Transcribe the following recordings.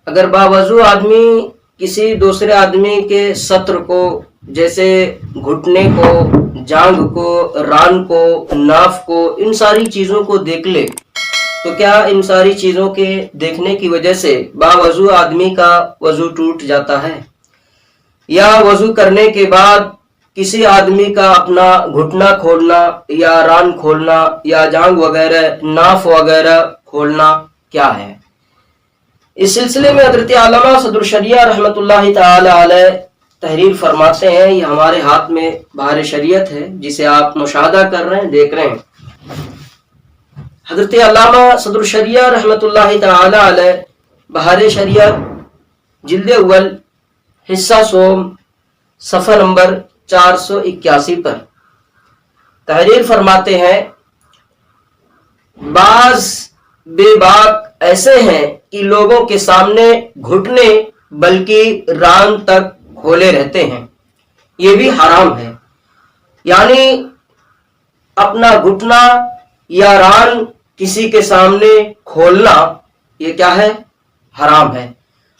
अगर बावजू आदमी किसी दूसरे आदमी के सत्र को, जैसे घुटने को, जांघ को, रान को, नाफ को, इन सारी चीजों को देख ले, तो क्या इन सारी चीजों के देखने की वजह से बावजू आदमी का वजू टूट जाता है? या वजू करने के बाद किसी आदमी का अपना घुटना खोलना या रान खोलना या जांघ वगैरह, नाफ वगैरह खोलना क्या है? इस सिलसिले में हजरत अल्लामा सदरुल शरिया रहमतुल्लाहि ताला अलैह तहरीर फरमाते हैं। ये हमारे हाथ में बहार शरीयत है, जिसे आप मुशाहदा कर रहे हैं, देख रहे हैं। हजरत अल्लामा सदरुल शरिया रहमतुल्लाहि ताला अलैह बहार शरीयत जिल्द अव्वल हिस्सा सोम सफ़ा नंबर 481 पर तहरीर फरमाते हैं, बाज बेबाक ऐसे हैं कि लोगों के सामने घुटने बल्कि रान तक खोले रहते हैं, ये भी हराम है। यानी अपना घुटना या रान किसी के सामने खोलना, ये क्या है? हराम है।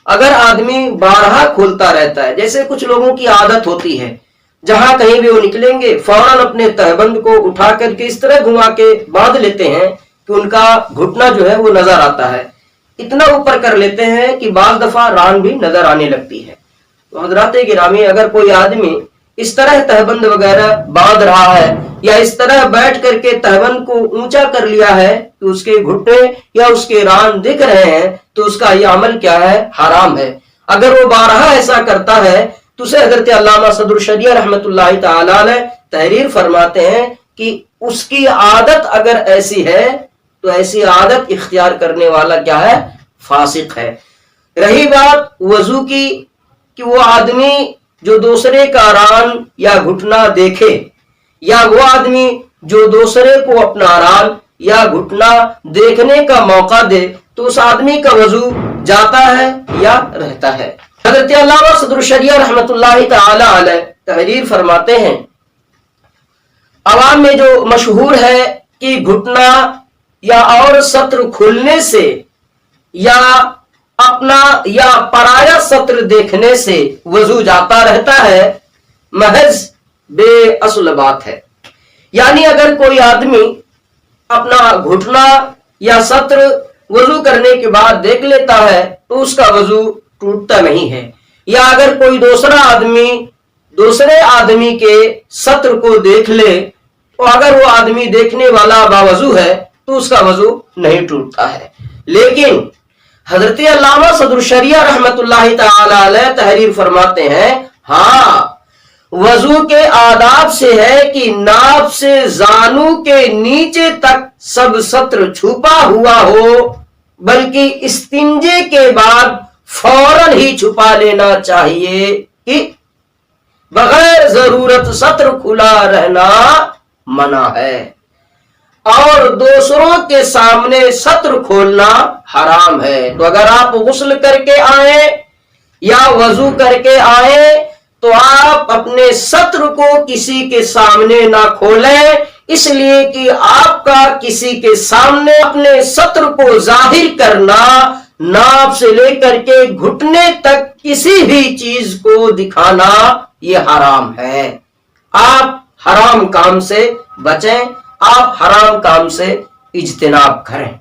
अगर आदमी बारहा खोलता रहता है, जैसे कुछ लोगों की आदत होती है, जहां कहीं भी वो निकलेंगे फौरन अपने तहबंद को उठा करके इस तरह घुमा के बांध लेते हैं कि उनका घुटना जो है वो नजर आता है, इतना ऊपर कर लेते हैं कि बाज़ दफा रान भी नजर आने लगती है। तो हजरात गिरामी, अगर कोई आदमी इस तरह तहबंद वगैरह बांध रहा है या इस तरह बैठ करके तहबंद को ऊंचा कर लिया है कि उसके घुटने या उसके रान दिख रहे हैं, तो उसका यह अमल क्या है? हराम है। अगर वो बारहा ऐसा करता है तो उसे हजरत अल्लामा सदरुल शरिया रहमतुल्लाहि ताला अलैह तहरीर फरमाते हैं कि उसकी आदत अगर ऐसी है तो ऐसी आदत इख्तियार करने वाला क्या है? फासिक है। रही बात वजू की, कि वो आदमी जो दूसरे का रान या घुटना देखे, या वो आदमी जो दूसरे को अपना रान या घुटना देखने का मौका दे, तो उस आदमी का वजू जाता है या रहता है? हज़रत अल्लामा सदरुल शरिया रहमतुल्लाहि ताला अलैह तहरीर फरमाते हैं, अवाम में जो मशहूर है कि घुटना या और सत्र खुलने से या अपना या पराया सत्र देखने से वजू जाता रहता है, महज बेअसल बात है। यानी अगर कोई आदमी अपना घुटना या सत्र वजू करने के बाद देख लेता है तो उसका वजू टूटता नहीं है। या अगर कोई दूसरा आदमी दूसरे आदमी के सत्र को देख ले, तो अगर वो आदमी देखने वाला बावजू है तो उसका वजू नहीं टूटता है। लेकिन हजरत अल्लामा सदरुल शरिया रहमतुल्लाहि ताला अलैह तहरीर फरमाते हैं, हाँ, वजू के आदाब से है कि नाभ से जानू के नीचे तक सब सत्र छुपा हुआ हो, बल्कि इस्तिंजे के बाद फौरन ही छुपा लेना चाहिए कि बगैर जरूरत सत्र खुला रहना मना है, और दूसरों के सामने सत्र खोलना हराम है। तो अगर आप गुस्ल करके आए या वजू करके आए तो आप अपने सत्र को किसी के सामने ना खोलें, इसलिए कि आपका किसी के सामने अपने सत्र को जाहिर करना, नाभ से लेकर के घुटने तक किसी भी चीज को दिखाना, ये हराम है। आप हराम काम से बचें, आप हराम काम से इज्तिनाब करें।